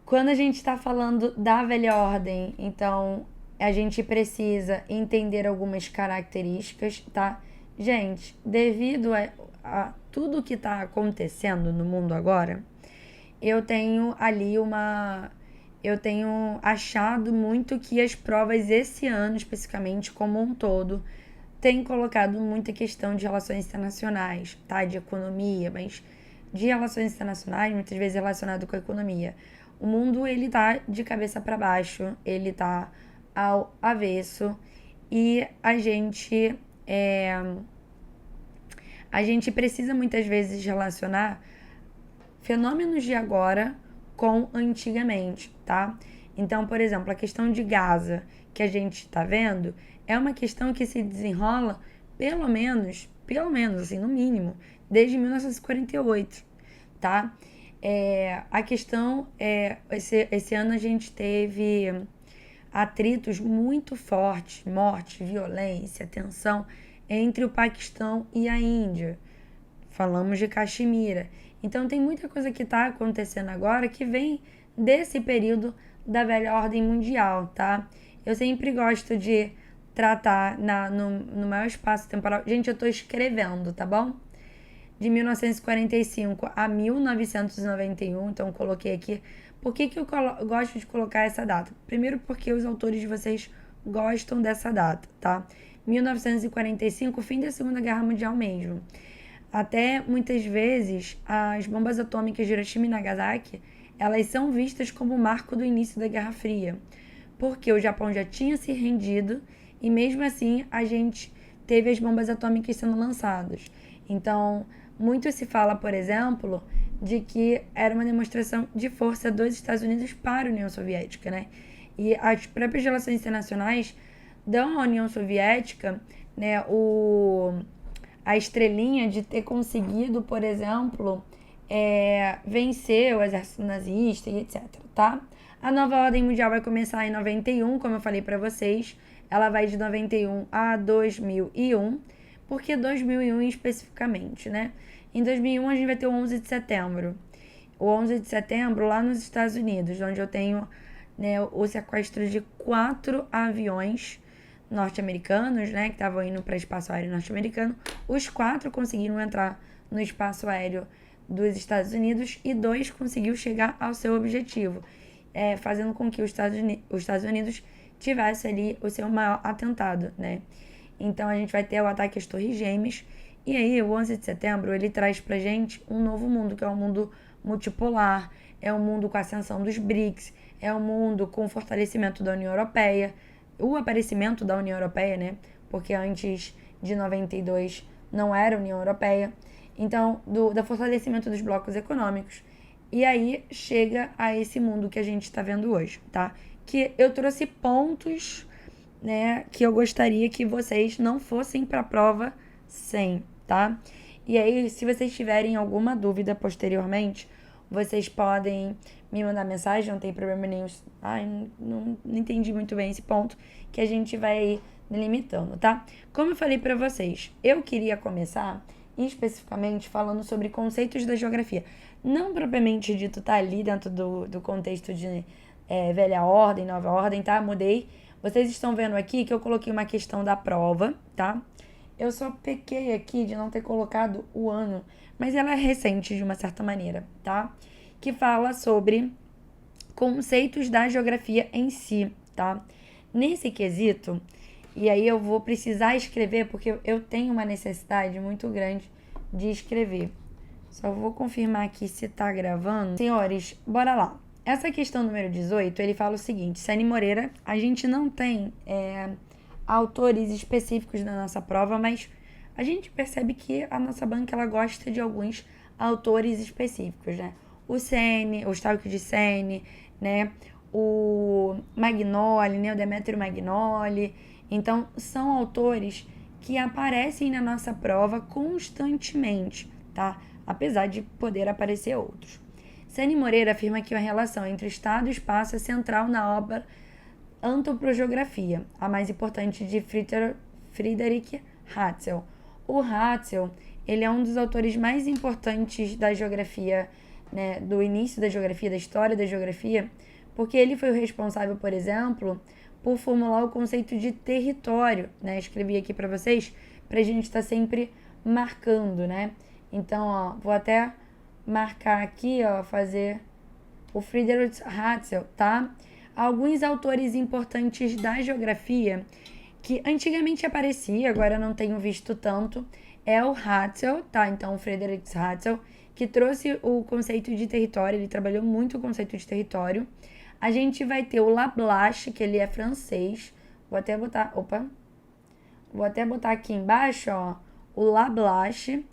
Quando a gente está falando da velha ordem, então a gente precisa entender algumas características, tá? Gente, devido a tudo que está acontecendo no mundo agora, eu tenho ali uma. Eu tenho achado muito que as provas esse ano, especificamente como um todo, têm colocado muita questão de relações internacionais, tá? De economia, mas de relações internacionais, muitas vezes relacionado com a economia. O mundo, ele tá de cabeça para baixo, ele tá ao avesso e a gente precisa muitas vezes relacionar fenômenos de agora com antigamente, tá? Então, por exemplo, a questão de Gaza que a gente está vendo é uma questão que se desenrola pelo menos, assim, no mínimo, desde 1948, tá? A questão é, esse ano a gente teve atritos muito fortes, morte, violência, tensão entre o Paquistão e a Índia. Falamos de Caxemira. Então tem muita coisa que está acontecendo agora que vem desse período da velha ordem mundial, tá? Eu sempre gosto de tratar no maior espaço temporal. Gente, eu estou escrevendo, tá bom? De 1945 a 1991, então coloquei aqui. Por que eu gosto de colocar essa data? Primeiro porque os autores de vocês gostam dessa data, tá? 1945, fim da Segunda Guerra Mundial mesmo. Até muitas vezes as bombas atômicas de Hiroshima e Nagasaki, elas são vistas como marco do início da Guerra Fria, porque o Japão já tinha se rendido e mesmo assim a gente teve as bombas atômicas sendo lançadas. Então, muito se fala, por exemplo, de que era uma demonstração de força dos Estados Unidos para a União Soviética, né? E as próprias relações internacionais dão à União Soviética, né, a estrelinha de ter conseguido, por exemplo, vencer o exército nazista e etc, tá? A nova ordem mundial vai começar em 91, como eu falei para vocês. Ela vai de 91 a 2001. Por que 2001 especificamente, né? Em 2001 a gente vai ter o 11 de setembro. O 11 de setembro lá nos Estados Unidos, onde eu tenho, né, o sequestro de 4 aviões norte-americanos, né, que estavam indo para o espaço aéreo norte-americano. Os 4 conseguiram entrar no espaço aéreo dos Estados Unidos e 2 conseguiu chegar ao seu objetivo, fazendo com que os Estados Unidos tivesse ali o seu maior atentado, né? Então a gente vai ter o ataque às Torres Gêmeas. E aí o 11 de setembro ele traz pra gente um novo mundo, que é um mundo multipolar, é um mundo com a ascensão dos BRICS, é um mundo com o fortalecimento da União Europeia, o aparecimento da União Europeia, né? Porque antes de 92 não era a União Europeia. Então, do fortalecimento dos blocos econômicos. E aí chega a esse mundo que a gente está vendo hoje, tá? Que eu trouxe pontos, né, que eu gostaria que vocês não fossem para a prova sem, tá? E aí, se vocês tiverem alguma dúvida posteriormente, vocês podem me mandar mensagem, não tem problema nenhum. Ai, não entendi muito bem esse ponto, que a gente vai delimitando, tá? Como eu falei para vocês, eu queria começar especificamente falando sobre conceitos da geografia. Não propriamente dito tá ali dentro do contexto de velha ordem, nova ordem, tá? Mudei. Vocês estão vendo aqui que eu coloquei uma questão da prova, tá? Eu só pequei aqui de não ter colocado o ano, mas ela é recente de uma certa maneira, tá? Que fala sobre conceitos da geografia em si, tá? Nesse quesito, e aí eu vou precisar escrever porque eu tenho uma necessidade muito grande de escrever. Só vou confirmar aqui se tá gravando. Senhores, bora lá. Essa questão número 18, ele fala o seguinte: Sani Moreira, a gente não tem autores específicos na nossa prova, mas a gente percebe que a nossa banca ela gosta de alguns autores específicos, né? O Sene, o Stalk de Sene, né? O Magnoli, né? O Demétrio Magnoli. Então, são autores que aparecem na nossa prova constantemente, tá? Apesar de poder aparecer outros. Sani Moreira afirma que a relação entre o Estado e o espaço é central na obra Antropogeografia, a mais importante de Friedrich Ratzel. O Ratzel, ele é um dos autores mais importantes da geografia né, do início da geografia, da história da geografia, porque ele foi o responsável, por exemplo, por formular o conceito de território, né? Escrevi aqui para vocês, para a gente estar sempre marcando, né? Então, ó, vou até marcar aqui, ó, fazer o Friedrich Hatzel, tá? Alguns autores importantes da geografia que antigamente aparecia, agora eu não tenho visto tanto, é o Hatzel, tá? Então, o Friedrich Hatzel, que trouxe o conceito de território, ele trabalhou muito o conceito de território. A gente vai ter o Lablache, que ele é francês. Vou até botar aqui embaixo, ó, o Lablache.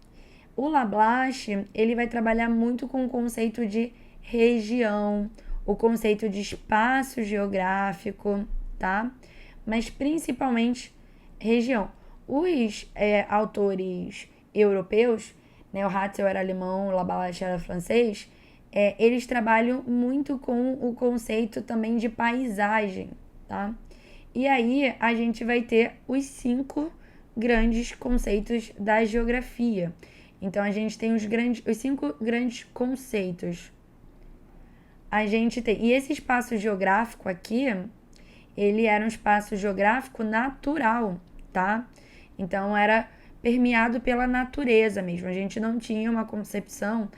O Lablache, ele vai trabalhar muito com o conceito de região, o conceito de espaço geográfico, tá? Mas principalmente região. Os autores europeus, né, o Hatzel era alemão, o Lablache era francês, eles trabalham muito com o conceito também de paisagem, tá? E aí a gente vai ter os 5 grandes conceitos da geografia. Então a gente tem os 5 grandes conceitos. E esse espaço geográfico aqui, ele era um espaço geográfico natural, tá? Então era permeado pela natureza mesmo. A gente não tinha uma concepção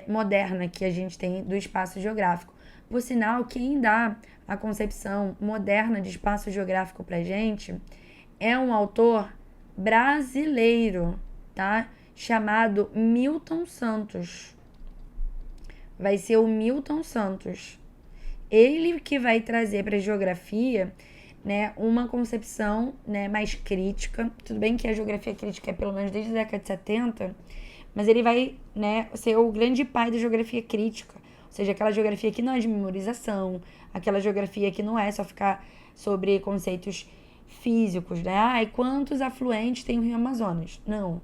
moderna que a gente tem do espaço geográfico. Por sinal, quem dá a concepção moderna de espaço geográfico pra gente é um autor brasileiro, tá? Chamado Milton Santos. Vai ser o Milton Santos. Ele que vai trazer para a geografia, né, uma concepção, né, mais crítica. Tudo bem que a geografia crítica é pelo menos desde a década de 70, mas ele vai, né, ser o grande pai da geografia crítica. Ou seja, aquela geografia que não é de memorização, aquela geografia que não é só ficar sobre conceitos físicos, né? E quantos afluentes tem o Rio Amazonas? Não.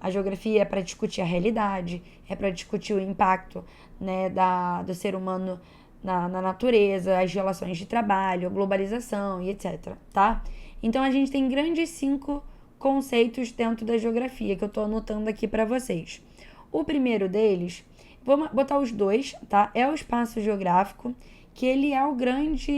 A geografia é para discutir a realidade, é para discutir o impacto, né, do ser humano na natureza, as relações de trabalho, a globalização e etc, tá? Então, a gente tem grandes 5 conceitos dentro da geografia que eu tô anotando aqui para vocês. O primeiro deles, vou botar os 2, tá? É o espaço geográfico, que ele é o grande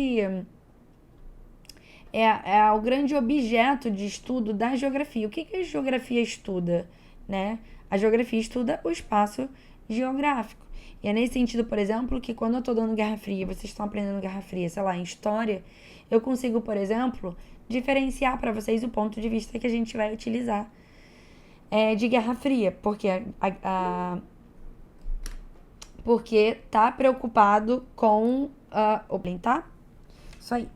o grande objeto de estudo da geografia. O que a geografia estuda, né? A geografia estuda o espaço geográfico. E é nesse sentido, por exemplo, que quando eu tô dando Guerra Fria, vocês estão aprendendo Guerra Fria, sei lá, em história, eu consigo, por exemplo, diferenciar para vocês o ponto de vista que a gente vai utilizar de Guerra Fria, porque tá preocupado com tá? Isso aí.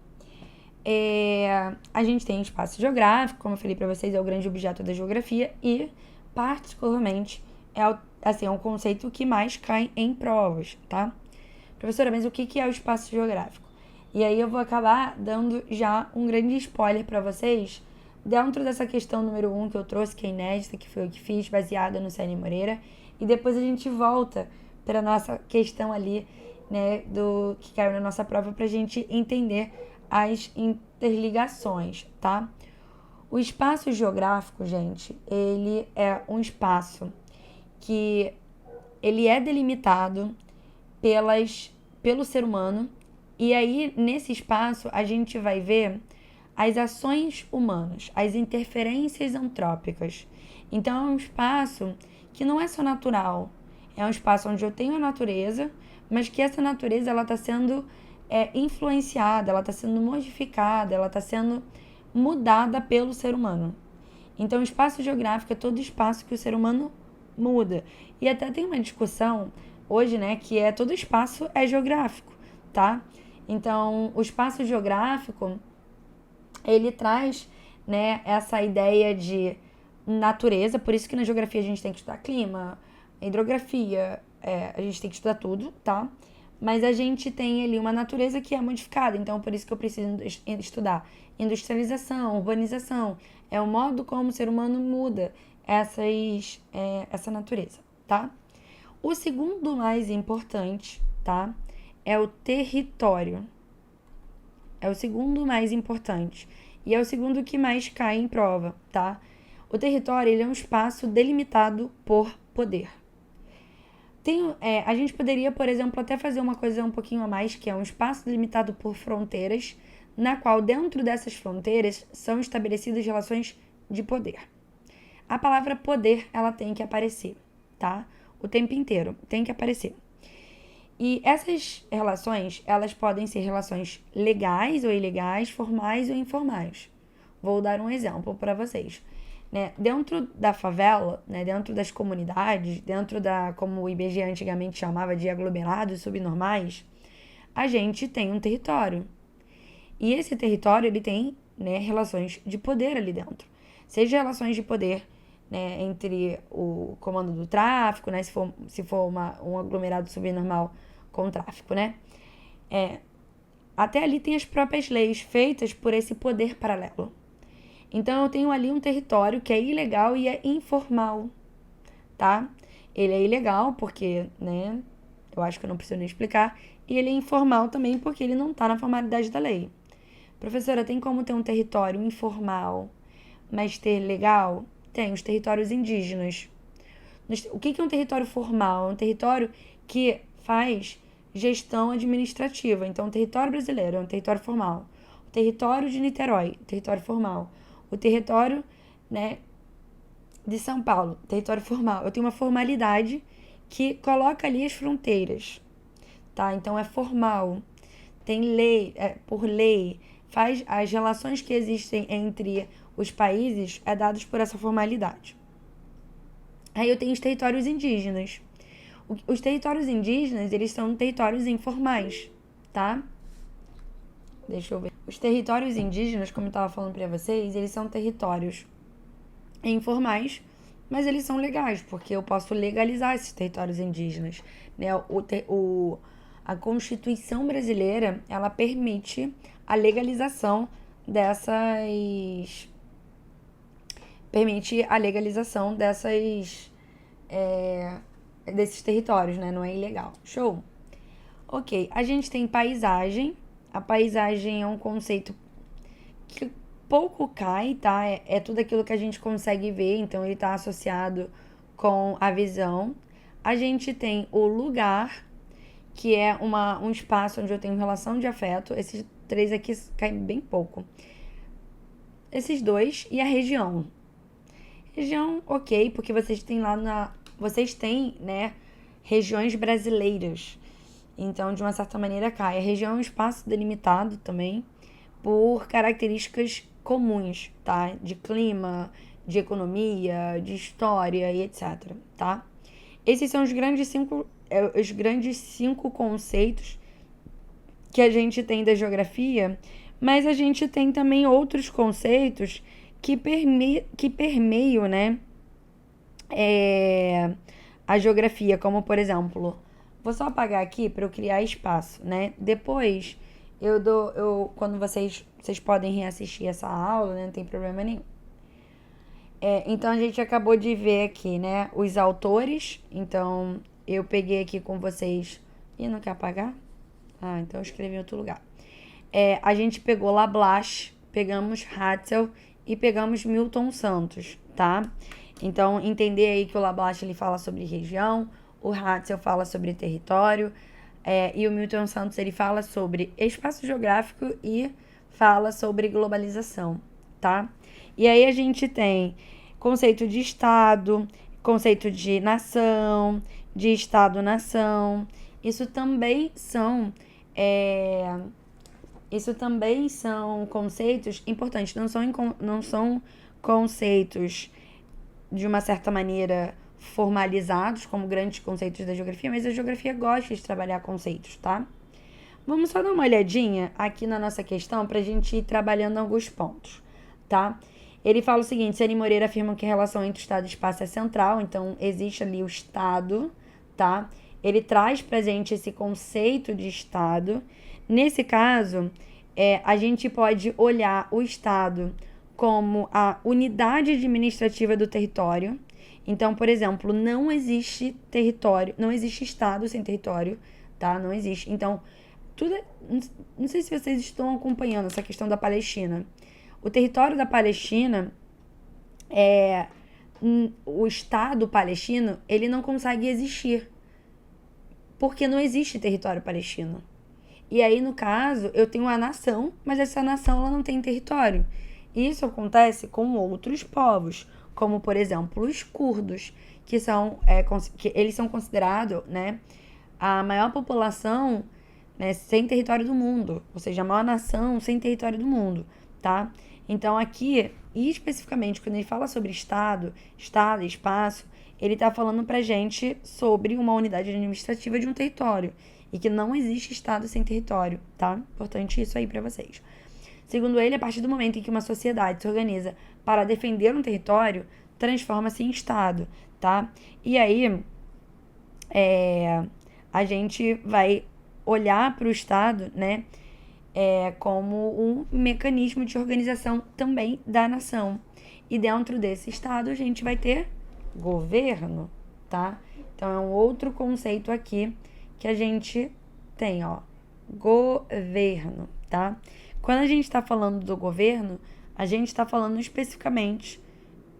A gente tem espaço geográfico, como eu falei para vocês, é o grande objeto da geografia e, particularmente, é um conceito que mais cai em provas, tá? Professora, mas o que é o espaço geográfico? E aí eu vou acabar dando já um grande spoiler para vocês dentro dessa questão número 1 que eu trouxe, que é inédita, que foi o que fiz, baseada no Célio Moreira, e depois a gente volta para nossa questão ali, né, do que caiu na nossa prova, pra gente entender as interligações, tá? O espaço geográfico, gente, ele é um espaço que ele é delimitado pelo ser humano, e aí nesse espaço a gente vai ver as ações humanas, as interferências antrópicas. Então é um espaço que não é só natural, é um espaço onde eu tenho a natureza, mas que essa natureza ela está sendo influenciada, ela está sendo modificada, ela está sendo mudada pelo ser humano. Então o espaço geográfico é todo espaço que o ser humano muda. E até tem uma discussão hoje, né, que todo espaço é geográfico, tá? Então, o espaço geográfico, ele traz, né, essa ideia de natureza, por isso que na geografia a gente tem que estudar clima, hidrografia, a gente tem que estudar tudo, tá? Mas a gente tem ali uma natureza que é modificada, então por isso que eu preciso estudar industrialização, urbanização, é o modo como o ser humano muda essa natureza, tá? O segundo mais importante, tá? É o território. É o segundo mais importante. E é o segundo que mais cai em prova, tá? O território, ele é um espaço delimitado por poder. A gente poderia, por exemplo, até fazer uma coisa um pouquinho a mais, que é um espaço delimitado por fronteiras, na qual dentro dessas fronteiras são estabelecidas relações de poder. A palavra poder, ela tem que aparecer, tá? O tempo inteiro, tem que aparecer. E essas relações, elas podem ser relações legais ou ilegais, formais ou informais. Vou dar um exemplo para vocês. Né? Dentro da favela, né? Dentro das comunidades, dentro da, como o IBGE antigamente chamava de aglomerados subnormais, a gente tem um território. E esse território, ele tem, né, relações de poder ali dentro. Seja relações de poder, né, entre o comando do tráfico, né, se for um aglomerado subnormal com tráfico, né? Até ali tem as próprias leis feitas por esse poder paralelo. Então eu tenho ali um território que é ilegal e é informal, tá? Ele é ilegal porque, né, eu acho que eu não preciso nem explicar, e ele é informal também porque ele não tá na formalidade da lei. Professora, tem como ter um território informal, mas ter legal? Tem, os territórios indígenas. O que é um território formal? É um território que faz gestão administrativa. Então, o território brasileiro é um território formal. O território de Niterói, território formal. O território, né, de São Paulo, território formal. Eu tenho uma formalidade que coloca ali as fronteiras, tá? Então, é formal. Tem lei, por lei, faz as relações que existem entre os países dadas por essa formalidade. Aí eu tenho os territórios indígenas. Os territórios indígenas, eles são territórios informais, tá? Deixa eu ver. Os territórios indígenas, como eu estava falando para vocês, eles são territórios informais, mas eles são legais, porque eu posso legalizar esses territórios indígenas, né? A Constituição brasileira, ela permite a legalização desses territórios, né? Não é ilegal. Show? Ok, a gente tem paisagem. A paisagem é um conceito que pouco cai, tá? É tudo aquilo que a gente consegue ver, então ele está associado com a visão. A gente tem o lugar, que é um espaço onde eu tenho relação de afeto. Esses três aqui caem bem pouco. Esses dois. E a região. Região, ok, porque vocês têm, né, regiões brasileiras. Então, de uma certa maneira, cai. A região é um espaço delimitado também por características comuns, tá? De clima, de economia, de história e etc, tá? Esses são os grandes cinco conceitos que a gente tem da geografia, mas a gente tem também outros conceitos que permeiam, né, a geografia, como por exemplo, vou só apagar aqui para eu criar espaço, né? Depois quando vocês podem reassistir essa aula, né? Não tem problema nenhum. Então a gente acabou de ver aqui, né, os autores. Então eu peguei aqui com vocês. E não quer apagar? Ah, então eu escrevi em outro lugar. A gente pegou Lablache, pegamos Hatzel e pegamos Milton Santos, tá? Então entender aí que o Lablache ele fala sobre região, o Hatzel fala sobre território, e o Milton Santos ele fala sobre espaço geográfico e fala sobre globalização, tá? E aí a gente tem conceito de Estado, conceito de nação, de Estado-nação. Isso também são conceitos importantes, não são conceitos de uma certa maneira formalizados como grandes conceitos da geografia, mas a geografia gosta de trabalhar conceitos, tá? Vamos só dar uma olhadinha aqui na nossa questão para a gente ir trabalhando alguns pontos, tá? Ele fala o seguinte: Ceni Moreira afirma que a relação entre o Estado e o espaço é central, então existe ali o Estado, tá? Ele traz pra gente esse conceito de Estado. Nesse caso, a gente pode olhar o Estado como a unidade administrativa do território. Então, por exemplo, não existe território, não existe Estado sem território, tá? Não existe. Então, não sei se vocês estão acompanhando essa questão da Palestina. O território da Palestina, o Estado palestino, ele não consegue existir, porque não existe território palestino. E aí, no caso, eu tenho uma nação, mas essa nação ela não tem território. Isso acontece com outros povos, como, por exemplo, os curdos, que eles são considerados, né, a maior população, né, sem território do mundo, ou seja, a maior nação sem território do mundo, tá? Então, aqui, especificamente, quando ele fala sobre Estado e espaço, ele está falando pra gente sobre uma unidade administrativa de um território e que não existe Estado sem território, tá? Importante isso aí pra vocês. Segundo ele, a partir do momento em que uma sociedade se organiza para defender um território, transforma-se em Estado, tá? E aí, a gente vai olhar para o Estado, né, como um mecanismo de organização também da nação. E dentro desse Estado, a gente vai ter governo, tá? Então, é um outro conceito aqui que a gente tem, ó, governo, tá? Quando a gente está falando do governo, a gente está falando especificamente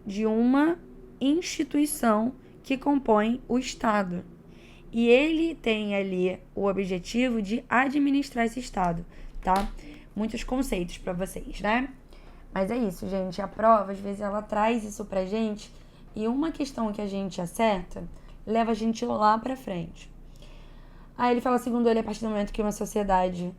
de uma instituição que compõe o Estado. E ele tem ali o objetivo de administrar esse Estado, tá? Muitos conceitos para vocês, né? Mas é isso, gente. A prova, às vezes, ela traz isso pra gente e uma questão que a gente acerta leva a gente lá pra frente. Aí ele fala, segundo ele, a partir do momento que uma sociedade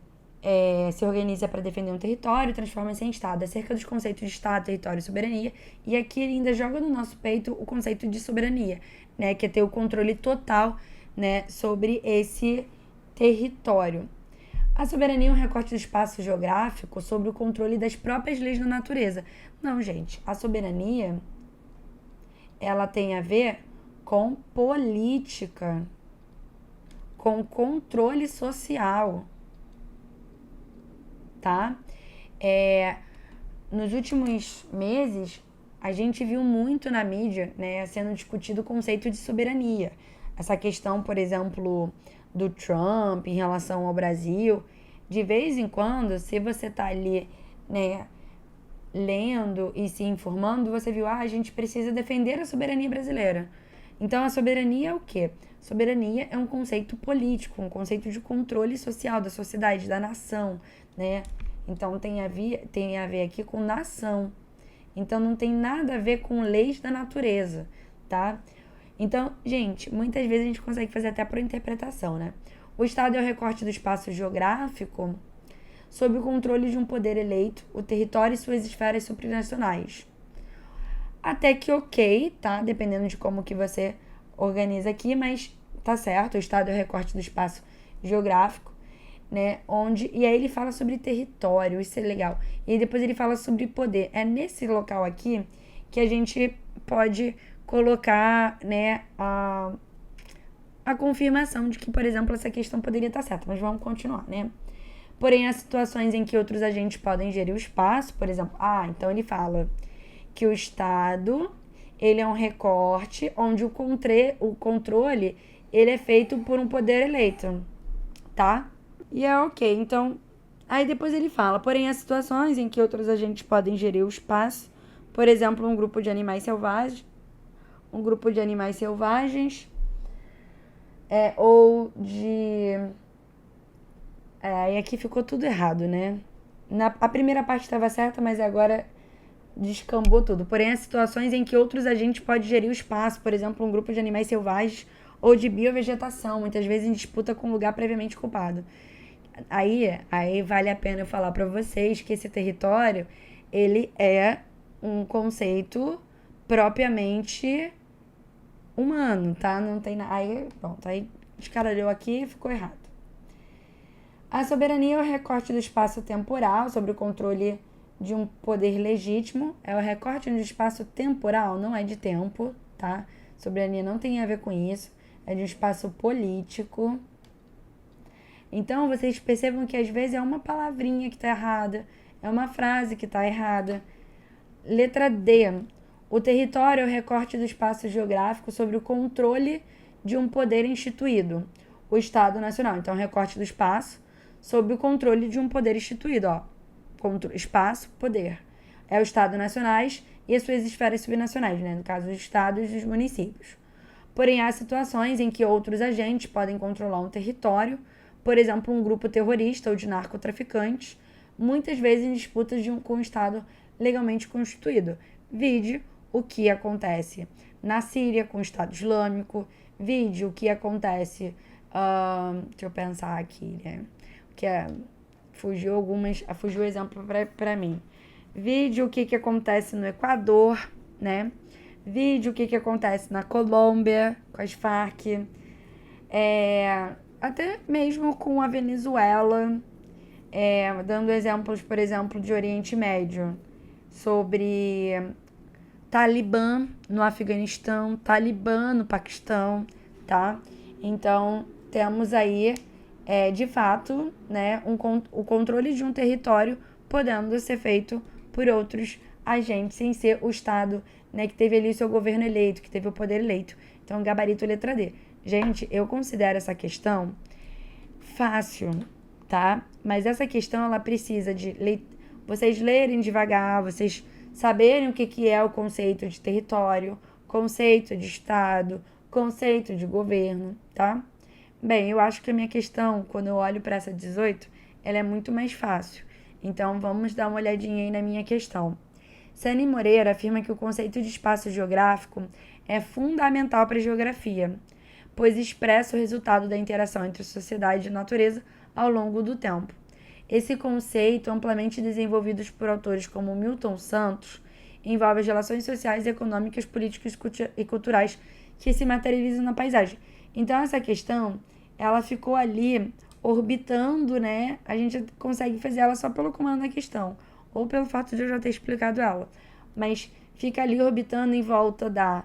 se organiza para defender um território, transforma-se em Estado. Acerca dos conceitos de Estado, território e soberania. E aqui ele ainda joga no nosso peito o conceito de soberania, né? Que é ter o controle total, né, sobre esse território. A soberania é um recorte do espaço geográfico sobre o controle das próprias leis da natureza. Não, gente. A soberania, ela tem a ver com política, com controle social, tá? Nos últimos meses, a gente viu muito na mídia, né, sendo discutido o conceito de soberania. Essa questão, por exemplo, do Trump em relação ao Brasil. De vez em quando, se você tá ali, né, lendo e se informando, você viu, a gente precisa defender a soberania brasileira. Então, a soberania é o quê? Soberania é um conceito político, um conceito de controle social da sociedade, da nação, né? Então, tem a ver aqui com nação. Então, não tem nada a ver com leis da natureza, tá? Então, gente, muitas vezes a gente consegue fazer até por interpretação, né? O Estado é o recorte do espaço geográfico sob o controle de um poder eleito, o território e suas esferas supranacionais. Até que ok, tá? Dependendo de como que você organiza aqui, mas tá certo, o Estado é o recorte do espaço geográfico, né? E aí ele fala sobre território, isso é legal. E aí depois ele fala sobre poder. É nesse local aqui que a gente pode colocar, né, a confirmação de que, por exemplo, essa questão poderia estar certa, mas vamos continuar, né? Porém, há situações em que outros agentes podem gerir o espaço, por exemplo, então ele fala que o Estado, ele é um recorte onde o controle, ele é feito por um poder eleito, tá? E é ok, então, aí depois ele fala, porém, há situações em que outros agentes podem gerir o espaço, por exemplo, um grupo de animais selvagens, ou de... e aqui ficou tudo errado, né? A primeira parte estava certa, mas agora descambou tudo. Porém, há situações em que outros agentes podem gerir o espaço, por exemplo, um grupo de animais selvagens ou de biovegetação, muitas vezes em disputa com um lugar previamente ocupado. Aí vale a pena eu falar para vocês que esse território, ele é um conceito propriamente humano, tá? Não tem nada. Aí, pronto, aí descaralhou aqui e ficou errado. A soberania é o recorte do espaço temporal sobre o controle de um poder legítimo. É o recorte do espaço temporal, não é de tempo, tá? Soberania não tem a ver com isso. É de um espaço político. Então, vocês percebam que às vezes é uma palavrinha que tá errada, é uma frase que tá errada. Letra D. O território é o recorte do espaço geográfico sobre o controle de um poder instituído, o Estado Nacional. Então, recorte do espaço sob o controle de um poder instituído, ó. Espaço, poder. É o Estado Nacionais e as suas esferas subnacionais, né? No caso, os estados e os municípios. Porém, há situações em que outros agentes podem controlar um território, por exemplo, um grupo terrorista ou de narcotraficantes, muitas vezes em disputas com um Estado legalmente constituído. Vide o que acontece na Síria com o Estado Islâmico, vide o que acontece, deixa eu pensar aqui, né? Fugiu o exemplo para mim. Vide o que acontece no Equador, né? Vide o que acontece na Colômbia com as Farc, até mesmo com a Venezuela, dando exemplos, por exemplo, de Oriente Médio, sobre Talibã no Afeganistão, Talibã no Paquistão, tá? Então, temos aí, de fato, né, o controle de um território podendo ser feito por outros agentes, sem ser o Estado, né, que teve ali o seu governo eleito, que teve o poder eleito. Então, gabarito letra D. Gente, eu considero essa questão fácil, tá? Mas essa questão, ela precisa de vocês lerem devagar, vocês saberem o que é o conceito de território, conceito de Estado, conceito de governo, tá? Bem, eu acho que a minha questão, quando eu olho para essa 18, ela é muito mais fácil. Então, vamos dar uma olhadinha aí na minha questão. Sani Moreira afirma que o conceito de espaço geográfico é fundamental para a geografia, pois expressa o resultado da interação entre sociedade e natureza ao longo do tempo. Esse conceito, amplamente desenvolvido por autores como Milton Santos, envolve as relações sociais, econômicas, políticas e culturais que se materializam na paisagem. Então, essa questão, ela ficou ali orbitando, né? A gente consegue fazer ela só pelo comando da questão, ou pelo fato de eu já ter explicado ela. Mas fica ali orbitando em volta da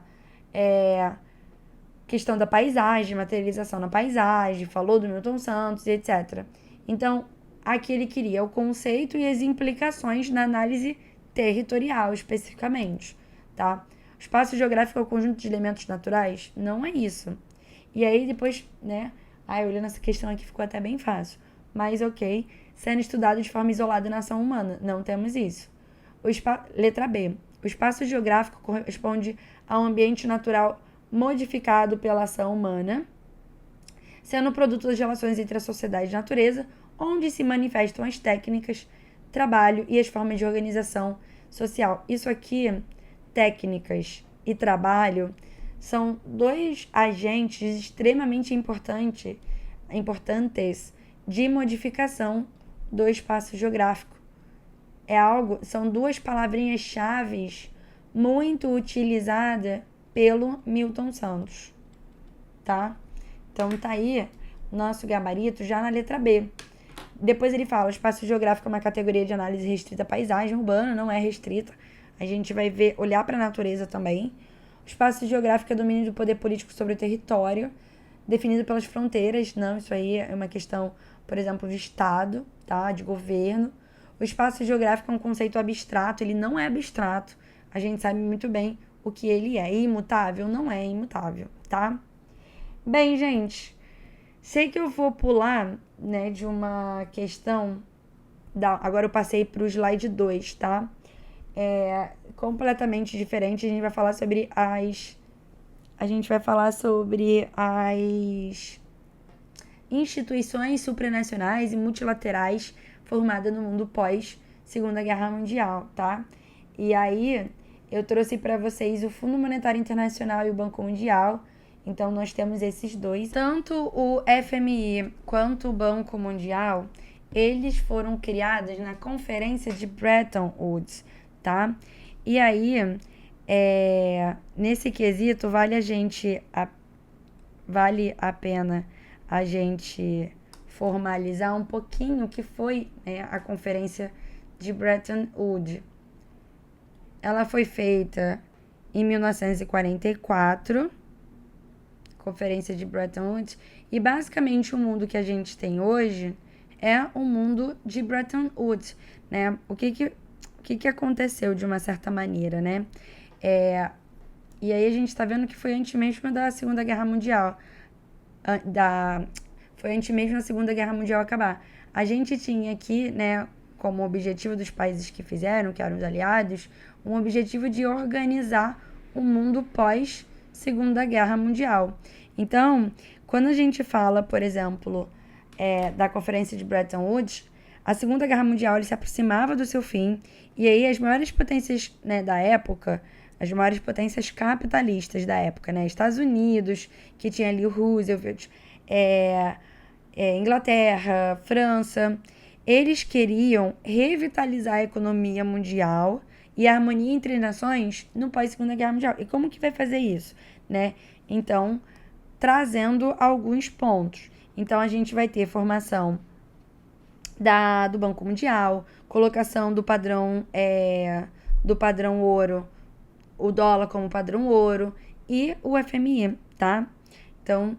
questão da paisagem, materialização na paisagem, falou do Milton Santos, etc. Então, aqui ele queria o conceito e as implicações na análise territorial, especificamente, tá? O espaço geográfico é o conjunto de elementos naturais? Não é isso. E aí, depois, né? Olhando essa questão aqui, ficou até bem fácil. Mas, ok, sendo estudado de forma isolada na ação humana. Não temos isso. Letra B. O espaço geográfico corresponde a um ambiente natural modificado pela ação humana, sendo produto das relações entre a sociedade e a natureza, onde se manifestam as técnicas, trabalho e as formas de organização social. Isso aqui, técnicas e trabalho, são dois agentes extremamente importantes de modificação do espaço geográfico. São duas palavrinhas-chave muito utilizadas pelo Milton Santos, tá? Então tá aí nosso gabarito já na letra B. Depois ele fala, o espaço geográfico é uma categoria de análise restrita à paisagem urbana, não é restrita. A gente vai olhar para a natureza também. O espaço geográfico é domínio do poder político sobre o território, definido pelas fronteiras. Não, isso aí é uma questão, por exemplo, de Estado, tá? De governo. O espaço geográfico é um conceito abstrato, ele não é abstrato. A gente sabe muito bem o que ele é. Imutável? Não é imutável, tá? Bem, gente, sei que eu vou pular, né, de uma questão... Agora eu passei para o slide 2, tá? Completamente diferente. A gente vai falar sobre as instituições supranacionais e multilaterais formadas no mundo pós Segunda Guerra Mundial, tá? E aí eu trouxe para vocês o Fundo Monetário Internacional e o Banco Mundial. Então nós temos esses dois. Tanto o FMI quanto o Banco Mundial, eles foram criados na Conferência de Bretton Woods, tá? E aí, nesse quesito, vale a pena a gente formalizar um pouquinho o que foi, né, a Conferência de Bretton Woods. Ela foi feita em 1944, Conferência de Bretton Woods, e basicamente o mundo que a gente tem hoje é o mundo de Bretton Woods, né? O que aconteceu de uma certa maneira, né? E aí a gente está vendo que foi antes mesmo da Segunda Guerra Mundial. Foi antes mesmo da Segunda Guerra Mundial acabar. A gente tinha aqui, né, como objetivo dos países que fizeram, que eram os aliados, um objetivo de organizar o mundo pós Segunda Guerra Mundial. Então, quando a gente fala, por exemplo, da Conferência de Bretton Woods, a Segunda Guerra Mundial ele se aproximava do seu fim, e aí as maiores potências, né, da época, as maiores potências capitalistas da época, né, Estados Unidos, que tinha ali o Roosevelt, Inglaterra, França, eles queriam revitalizar a economia mundial e a harmonia entre nações no pós-Segunda Guerra Mundial. E como que vai fazer isso, né? Então, trazendo alguns pontos. Então, a gente vai ter formação do Banco Mundial, colocação do padrão ouro, o dólar como padrão ouro e o FMI, tá? Então,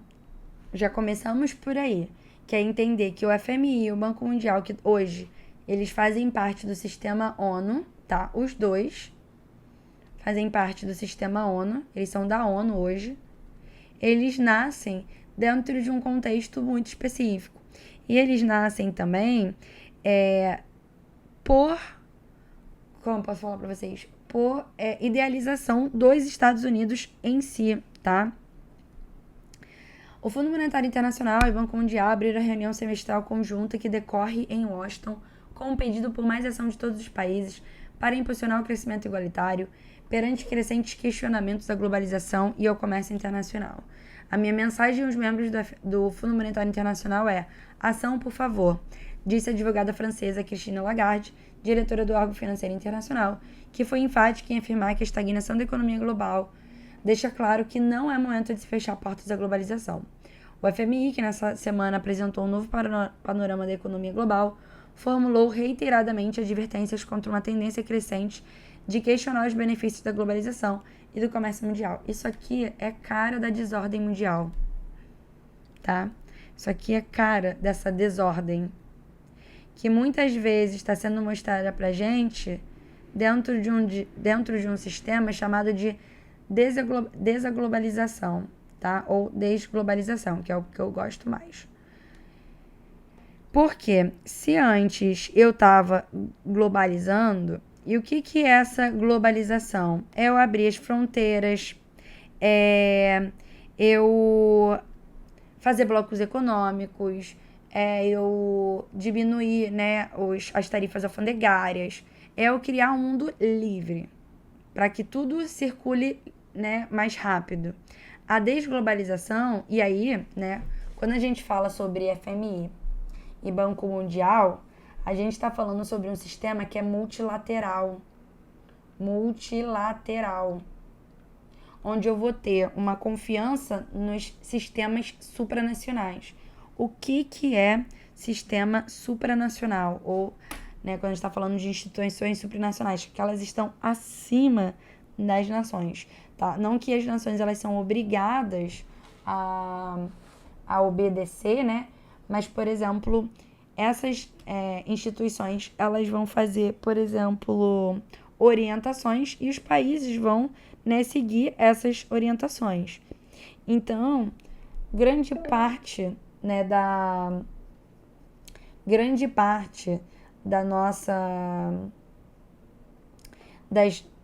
já começamos por aí, que é entender que o FMI e o Banco Mundial, que hoje eles fazem parte do sistema ONU, tá? Os dois fazem parte do sistema ONU, eles são da ONU hoje. Eles nascem dentro de um contexto muito específico. E eles nascem também como posso falar para vocês? Por idealização dos Estados Unidos em si, tá? O Fundo Monetário Internacional e o Banco Mundial abriram a reunião semestral conjunta que decorre em Washington com um pedido por mais ação de todos os países para impulsionar o crescimento igualitário perante crescentes questionamentos à globalização e ao comércio internacional. A minha mensagem aos membros do Fundo Monetário Internacional é: ação, por favor, disse a advogada francesa Christine Lagarde, diretora do órgão financeiro internacional, que foi enfática em afirmar que a estagnação da economia global deixa claro que não é momento de se fechar portas à globalização. O FMI, que nessa semana apresentou um novo panorama da economia global, formulou reiteradamente advertências contra uma tendência crescente de questionar os benefícios da globalização e do comércio mundial. Isso aqui é cara da desordem mundial, tá? Isso aqui é cara dessa desordem que muitas vezes está sendo mostrada pra gente dentro de um sistema chamado de desaglobalização, tá? Ou desglobalização, que é o que eu gosto mais. Porque se antes eu estava globalizando, e o que é essa globalização? É eu abrir as fronteiras, eu fazer blocos econômicos, eu diminuir, né, as tarifas alfandegárias, é eu criar um mundo livre, para que tudo circule, né, mais rápido. A desglobalização, e aí, né, quando a gente fala sobre FMI e Banco Mundial, a gente está falando sobre um sistema que é multilateral. Multilateral. Onde eu vou ter uma confiança nos sistemas supranacionais. O que é sistema supranacional? Ou, né, quando a gente está falando de instituições supranacionais, que elas estão acima das nações, tá? Não que as nações elas são obrigadas a obedecer, né? Mas, por exemplo, essas instituições, elas vão fazer, por exemplo, orientações e os países vão, né, seguir essas orientações. Então, grande parte das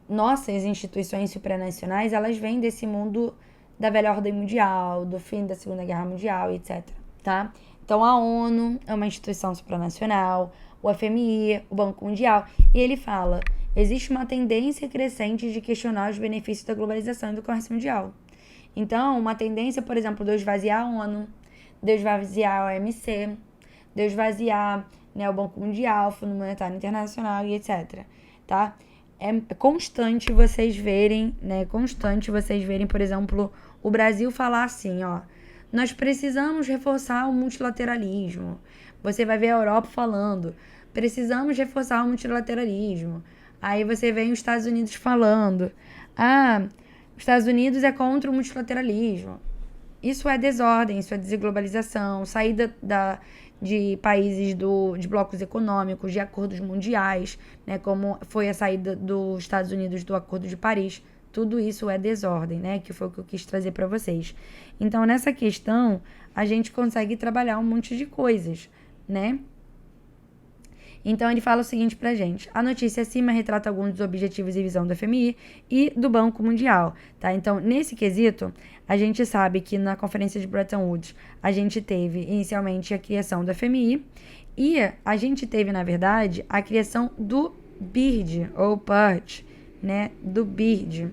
nossas instituições supranacionais, elas vêm desse mundo da velha ordem mundial, do fim da Segunda Guerra Mundial, etc, tá? Então, a ONU é uma instituição supranacional, o FMI, o Banco Mundial, e ele fala: existe uma tendência crescente de questionar os benefícios da globalização e do comércio mundial. Então, uma tendência, por exemplo, de eu esvaziar a ONU, de eu esvaziar a OMC, de eu esvaziar, né, o Banco Mundial, o Fundo Monetário Internacional e etc, tá? É constante vocês verem, por exemplo, o Brasil falar assim, ó: nós precisamos reforçar o multilateralismo. Você vai ver a Europa falando: precisamos reforçar o multilateralismo. Aí você vê os Estados Unidos falando: os Estados Unidos é contra o multilateralismo. Isso é desordem, isso é desglobalização, saída de países de blocos econômicos, de acordos mundiais, né, como foi a saída dos Estados Unidos do Acordo de Paris. Tudo isso é desordem, né, que foi o que eu quis trazer para vocês. Então, nessa questão, a gente consegue trabalhar um monte de coisas, né? Então, ele fala o seguinte pra gente. A notícia acima retrata alguns dos objetivos e visão do FMI e do Banco Mundial, tá? Então, nesse quesito, a gente sabe que na Conferência de Bretton Woods, a gente teve inicialmente a criação do FMI e a gente teve, na verdade, a criação do BIRD, ou PERT, né? Do BIRD,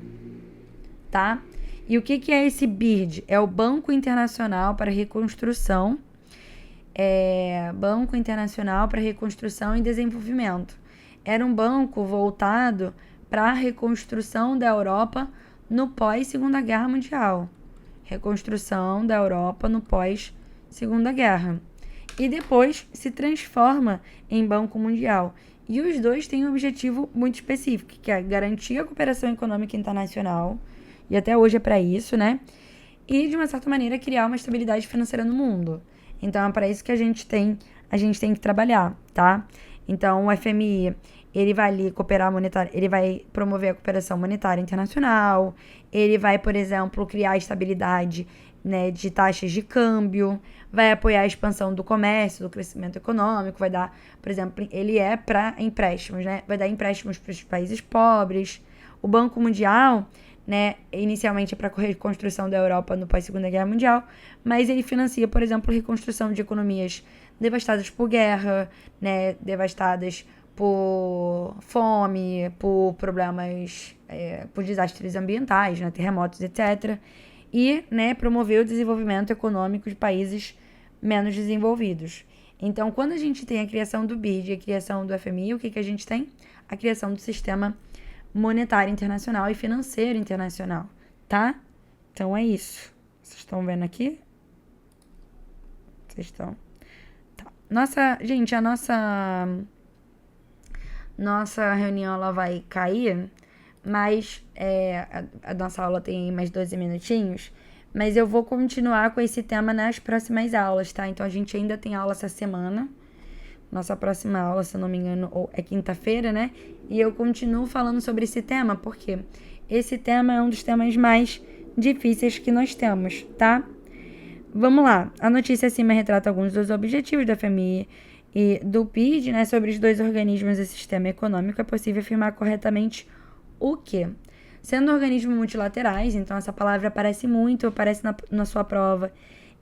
tá? E o que é esse BIRD? É o Banco Internacional para Reconstrução, Banco Internacional para Reconstrução e Desenvolvimento. Era um banco voltado para a reconstrução da Europa no pós-Segunda Guerra Mundial. Reconstrução da Europa no pós-Segunda Guerra. E depois se transforma em Banco Mundial. E os dois têm um objetivo muito específico, que é garantir a cooperação econômica internacional, e até hoje é para isso, né? E, de uma certa maneira, criar uma estabilidade financeira no mundo. Então, é para isso que a gente tem que trabalhar, tá? Então, o FMI, ele vai ali cooperar monetária, ele vai promover a cooperação monetária internacional, ele vai, por exemplo, criar estabilidade, né, de taxas de câmbio, vai apoiar a expansão do comércio, do crescimento econômico, vai dar, por exemplo, ele é para empréstimos, né? Vai dar empréstimos para os países pobres. O Banco Mundial, né, inicialmente é para a reconstrução da Europa no pós-Segunda Guerra Mundial, mas ele financia, por exemplo, a reconstrução de economias devastadas por guerra, né, devastadas por fome, por problemas, por desastres ambientais, né, terremotos, etc. E, né, promover o desenvolvimento econômico de países menos desenvolvidos. Então, quando a gente tem a criação do BID e a criação do FMI, o que a gente tem? A criação do sistema monetário internacional e financeiro internacional, tá? Então é isso. Vocês estão vendo aqui? Vocês estão? Tá. Gente, a nossa reunião ela vai cair, mas a nossa aula tem mais 12 minutinhos, mas eu vou continuar com esse tema nas próximas aulas, tá? Então a gente ainda tem aula essa semana. Nossa próxima aula, se eu não me engano, é quinta-feira, né? E eu continuo falando sobre esse tema, porque esse tema é um dos temas mais difíceis que nós temos, tá? Vamos lá. A notícia acima retrata alguns dos objetivos da FMI e do PID, né? Sobre os dois organismos e sistema econômico, é possível afirmar corretamente o quê? Sendo organismos multilaterais, então essa palavra aparece muito, aparece na sua prova,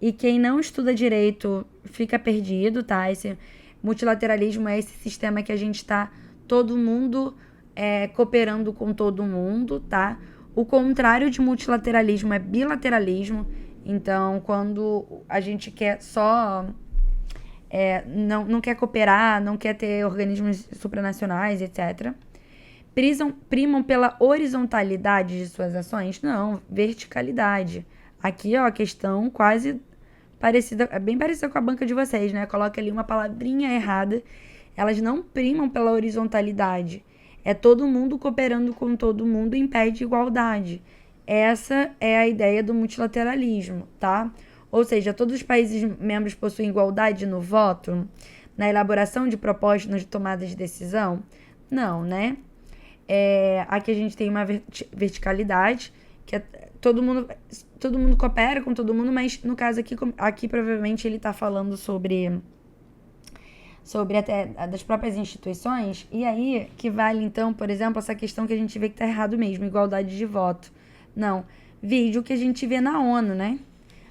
e quem não estuda direito fica perdido, tá? Esse multilateralismo é esse sistema que a gente está todo mundo cooperando com todo mundo, tá? O contrário de multilateralismo é bilateralismo. Então, quando a gente quer só... não quer cooperar, não quer ter organismos supranacionais, etc. Primam pela horizontalidade de suas ações? Não, verticalidade. Aqui, ó, a questão quase... bem parecida com a banca de vocês, né? Coloca ali uma palavrinha errada. Elas não primam pela horizontalidade. É todo mundo cooperando com todo mundo em pé de igualdade. Essa é a ideia do multilateralismo, tá? Ou seja, todos os países membros possuem igualdade no voto, na elaboração de propostas de tomada de decisão? Não, né? Aqui a gente tem uma verticalidade, que é todo mundo coopera com todo mundo, mas no caso aqui provavelmente ele está falando sobre até das próprias instituições, e aí que vale então, por exemplo, essa questão que a gente vê que está errado mesmo, igualdade de voto. Não, vídeo que a gente vê na ONU, né?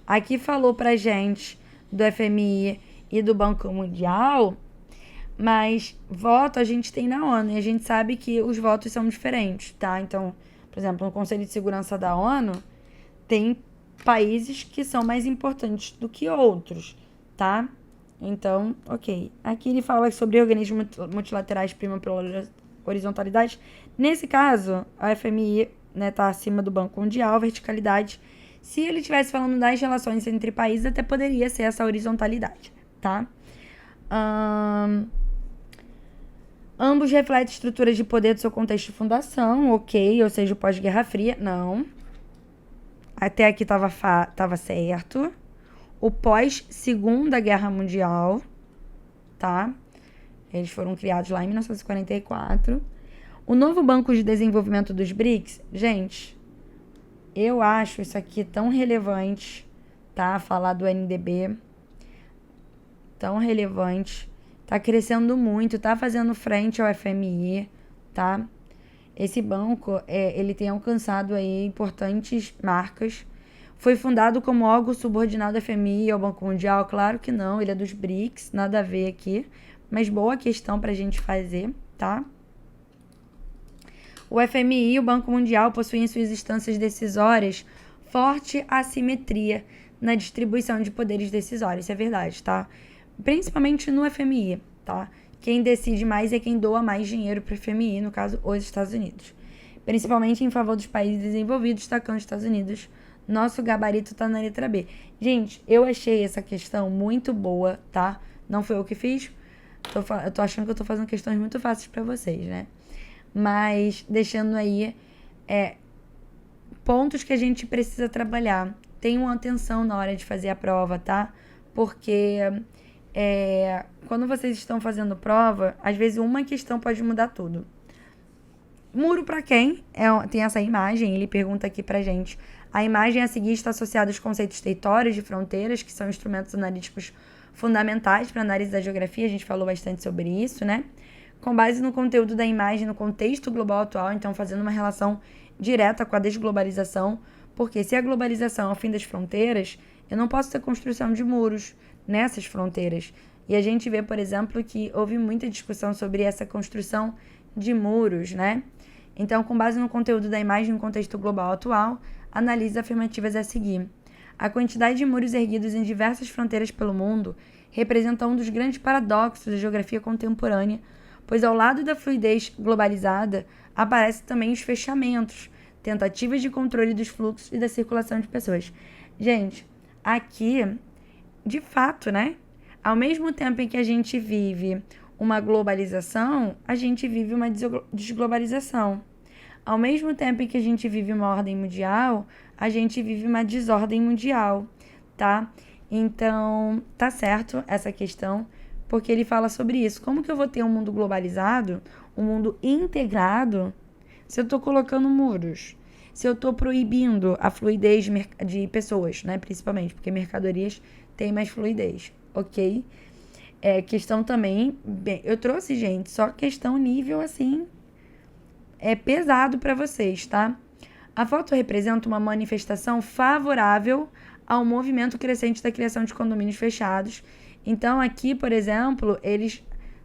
Aqui falou pra gente do FMI e do Banco Mundial, mas voto a gente tem na ONU, e a gente sabe que os votos são diferentes, tá? Então, por exemplo, no Conselho de Segurança da ONU, tem países que são mais importantes do que outros, tá? Então, ok. Aqui ele fala sobre organismos multilaterais primam pela horizontalidade. Nesse caso, a FMI, né, tá acima do Banco Mundial, verticalidade. Se ele estivesse falando das relações entre países, até poderia ser essa horizontalidade, tá? Ambos refletem estruturas de poder do seu contexto de fundação, ok, ou seja, o pós-Guerra Fria, não. Até aqui tava certo. O pós-Segunda Guerra Mundial, tá? Eles foram criados lá em 1944. O novo Banco de Desenvolvimento dos BRICS, gente, eu acho isso aqui tão relevante, tá? Falar do NDB, tão relevante, tá crescendo muito, tá fazendo frente ao FMI, tá? Esse banco, ele tem alcançado aí importantes marcas. Foi fundado como órgão subordinado ao FMI e ao Banco Mundial? Claro que não, ele é dos BRICS, nada a ver aqui. Mas boa questão pra gente fazer, tá? O FMI e o Banco Mundial possuem em suas instâncias decisórias forte assimetria na distribuição de poderes decisórios, isso é verdade, tá? Principalmente no FMI, tá? Quem decide mais é quem doa mais dinheiro para o FMI, no caso, os Estados Unidos. Principalmente em favor dos países desenvolvidos, destacando os Estados Unidos. Nosso gabarito tá na letra B. Gente, eu achei essa questão muito boa, tá? Não foi eu que fiz. Eu tô achando que eu tô fazendo questões muito fáceis para vocês, né? Mas deixando aí pontos que a gente precisa trabalhar. Tenham atenção na hora de fazer a prova, tá? Porque quando vocês estão fazendo prova, às vezes uma questão pode mudar tudo. Muro para quem? Tem essa imagem, ele pergunta aqui pra gente. A imagem a seguir está associada aos conceitos territórios de fronteiras, que são instrumentos analíticos fundamentais para análise da geografia. A gente falou bastante sobre isso, né? Com base no conteúdo da imagem, no contexto global atual, então fazendo uma relação direta com a desglobalização, porque se a globalização é o fim das fronteiras, eu não posso ter construção de muros nessas fronteiras. E a gente vê, por exemplo, que houve muita discussão sobre essa construção de muros, né? Então, com base no conteúdo da imagem no contexto global atual, analise afirmativas a seguir. A quantidade de muros erguidos em diversas fronteiras pelo mundo representa um dos grandes paradoxos da geografia contemporânea, pois ao lado da fluidez globalizada, aparecem também os fechamentos, tentativas de controle dos fluxos e da circulação de pessoas. Gente, aqui, de fato, né? Ao mesmo tempo em que a gente vive uma globalização, a gente vive uma desglobalização. Ao mesmo tempo em que a gente vive uma ordem mundial, a gente vive uma desordem mundial, tá? Então, tá certo essa questão, porque ele fala sobre isso. Como que eu vou ter um mundo globalizado, um mundo integrado, se eu tô colocando muros? Se eu tô proibindo a fluidez de pessoas, né? Principalmente, porque mercadorias têm mais fluidez, ok? Questão também, bem, eu trouxe, gente, só questão nível, assim, pesado para vocês, tá? A foto representa uma manifestação favorável ao movimento crescente da criação de condomínios fechados. Então, aqui, por exemplo, eles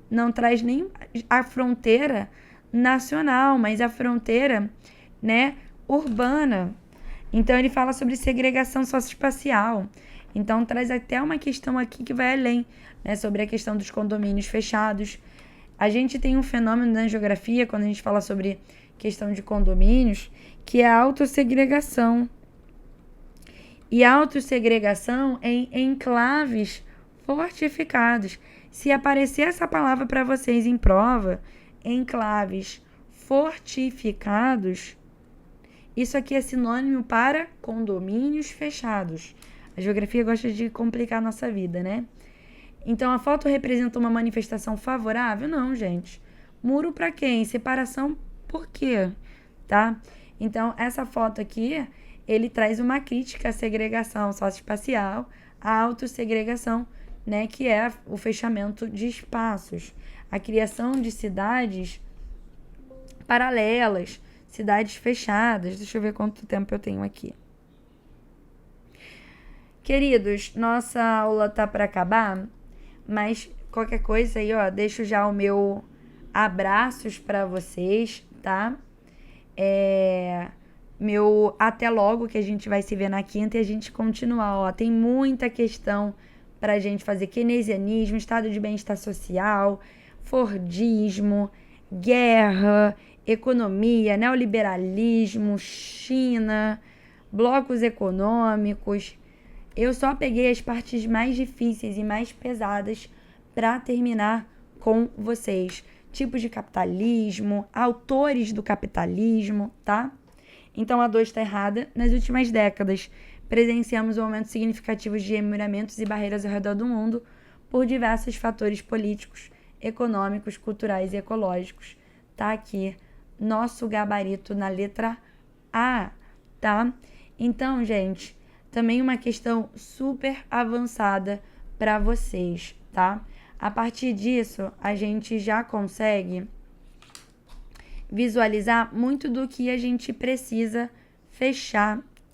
não traz nem a fronteira nacional, mas a fronteira, né, urbana. Então, ele fala sobre segregação socioespacial. Então, traz até uma questão aqui que vai além, né, sobre a questão dos condomínios fechados. A gente tem um fenômeno na geografia, quando a gente fala sobre questão de condomínios, que é a autossegregação. E autossegregação em enclaves fortificados. Se aparecer essa palavra para vocês em prova, enclaves fortificados, isso aqui é sinônimo para condomínios fechados. A geografia gosta de complicar a nossa vida, né? Então, a foto representa uma manifestação favorável? Não, gente. Muro para quem? Separação por quê? Tá? Então, essa foto aqui, ele traz uma crítica à segregação socioespacial, à autossegregação, né? Que é o fechamento de espaços. A criação de cidades paralelas, cidades fechadas. Deixa eu ver quanto tempo eu tenho aqui. Queridos, nossa aula tá para acabar, mas qualquer coisa aí, ó, deixo já o meu abraços para vocês, tá? Meu até logo, que a gente vai se ver na quinta e a gente continuar, ó. Tem muita questão pra gente fazer: keynesianismo, estado de bem-estar social, fordismo, guerra, economia, neoliberalismo, China, blocos econômicos. Eu só peguei as partes mais difíceis e mais pesadas para terminar com vocês. Tipos de capitalismo, autores do capitalismo, tá? Então a 2 está errada. Nas últimas décadas, presenciamos um aumento significativo de remoramentos e barreiras ao redor do mundo por diversos fatores políticos, econômicos, culturais e ecológicos. Tá aqui nosso gabarito na letra A, tá? Então, gente, também uma questão super avançada para vocês, tá? A partir disso, a gente já consegue visualizar muito do que a gente precisa fechar